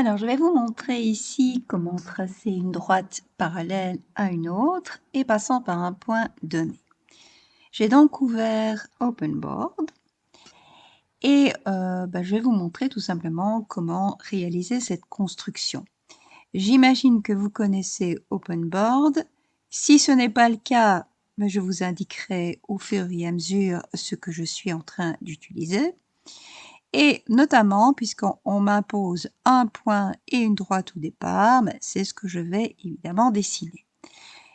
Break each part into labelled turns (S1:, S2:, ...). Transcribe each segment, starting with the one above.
S1: Alors, je vais vous montrer ici comment tracer une droite parallèle à une autre et passant par un point donné. J'ai donc ouvert OpenBoard et je vais vous montrer tout simplement comment réaliser cette construction. J'imagine que vous connaissez OpenBoard. Si ce n'est pas le cas, je vous indiquerai au fur et à mesure ce que je suis en train d'utiliser. Et notamment, puisqu'on m'impose un point et une droite au départ, c'est ce que je vais évidemment dessiner.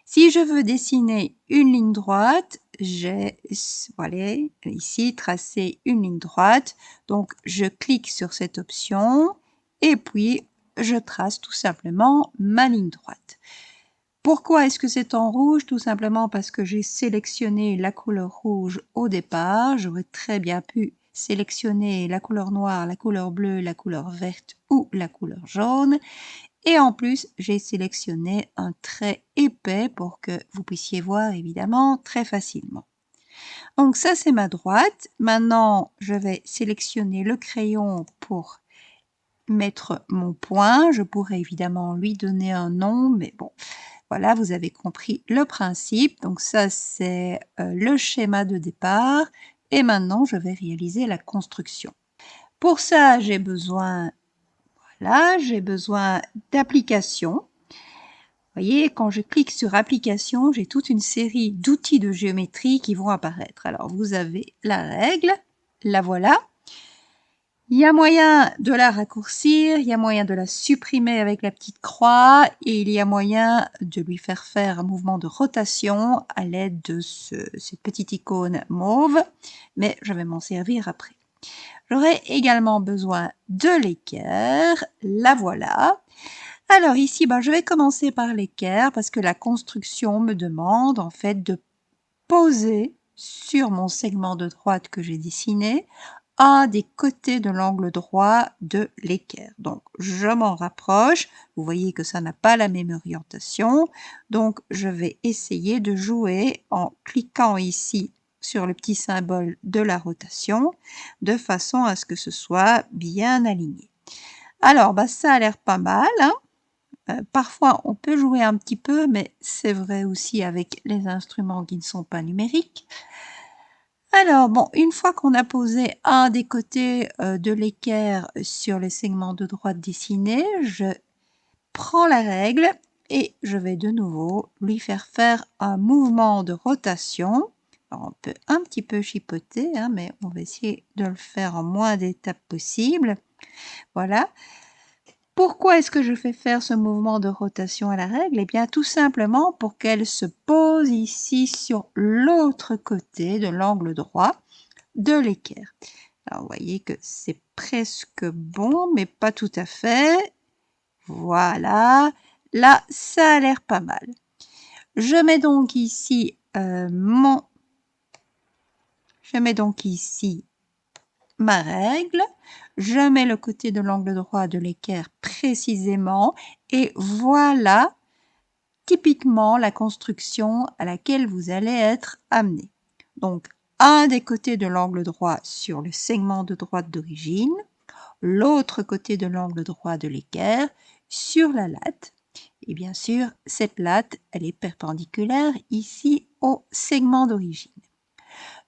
S1: Si je veux dessiner une ligne droite, j'ai voilà, ici tracé une ligne droite. Donc, je clique sur cette option et puis je trace tout simplement ma ligne droite. Pourquoi est-ce que c'est en rouge? Tout simplement parce que j'ai sélectionné la couleur rouge au départ. J'aurais très bien pu sélectionner la couleur noire, la couleur bleue, la couleur verte ou la couleur jaune. Et en plus, j'ai sélectionné un trait épais pour que vous puissiez voir évidemment très facilement. Donc ça, c'est ma droite. Maintenant, je vais sélectionner le crayon pour mettre mon point. Je pourrais évidemment lui donner un nom, mais bon, voilà, vous avez compris le principe. Donc ça, c'est le schéma de départ. Et maintenant, je vais réaliser la construction. Pour ça, j'ai besoin d'applications. Vous voyez, quand je clique sur application, j'ai toute une série d'outils de géométrie qui vont apparaître. Alors, vous avez la règle, la voilà. Il y a moyen de la raccourcir, il y a moyen de la supprimer avec la petite croix et il y a moyen de lui faire un mouvement de rotation à l'aide de cette petite icône mauve, mais je vais m'en servir après. J'aurai également besoin de l'équerre, la voilà. Alors ici, je vais commencer par l'équerre parce que la construction me demande en fait de poser sur mon segment de droite que j'ai dessiné un des côtés de l'angle droit de l'équerre. Donc, je m'en rapproche. Vous voyez que ça n'a pas la même orientation. Donc, je vais essayer de jouer en cliquant ici sur le petit symbole de la rotation, de façon à ce que ce soit bien aligné. Alors, ça a l'air pas mal, hein. Parfois, on peut jouer un petit peu, mais c'est vrai aussi avec les instruments qui ne sont pas numériques. Alors, bon, une fois qu'on a posé un des côtés de l'équerre sur le segment de droite dessiné, je prends la règle et je vais de nouveau lui faire un mouvement de rotation. Alors, on peut un petit peu chipoter, hein, mais on va essayer de le faire en moins d'étapes possible. Voilà. Pourquoi est-ce que je fais faire ce mouvement de rotation à la règle? Eh bien, tout simplement pour qu'elle se pose ici sur l'autre côté de l'angle droit de l'équerre. Alors, vous voyez que c'est presque bon, mais pas tout à fait. Voilà. Là, ça a l'air pas mal. Je mets donc ici ma règle, je mets le côté de l'angle droit de l'équerre précisément et voilà typiquement la construction à laquelle vous allez être amené. Donc, un des côtés de l'angle droit sur le segment de droite d'origine, l'autre côté de l'angle droit de l'équerre sur la latte. Et bien sûr, cette latte, elle est perpendiculaire ici au segment d'origine.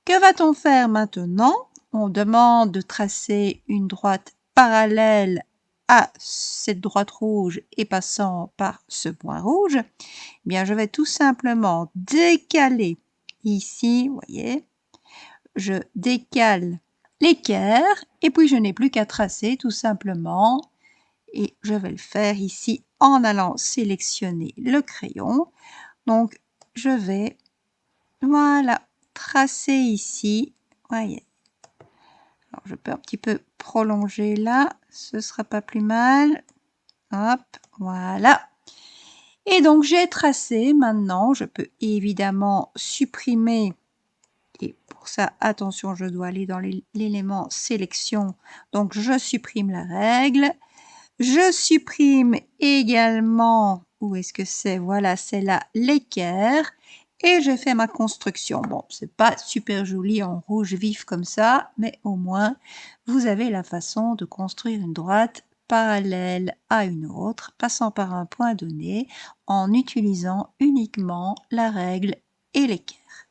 S1: Que va-t-on faire maintenant? On demande de tracer une droite parallèle à cette droite rouge et passant par ce point rouge. Eh bien, je vais tout simplement décaler ici, vous voyez, je décale l'équerre et puis je n'ai plus qu'à tracer tout simplement et je vais le faire ici en allant sélectionner le crayon. Donc, je vais, voilà, tracer ici, voyez. Alors, je peux un petit peu prolonger là, ce sera pas plus mal. Hop, voilà. Et donc, j'ai tracé. Maintenant, je peux évidemment supprimer. Et pour ça, attention, je dois aller dans l'élément sélection. Donc, je supprime la règle. Je supprime également, où est-ce que c'est? Voilà, c'est là l'équerre. Et je fais ma construction. Bon, c'est pas super joli en rouge vif comme ça, mais au moins, vous avez la façon de construire une droite parallèle à une autre, passant par un point donné, en utilisant uniquement la règle et l'équerre.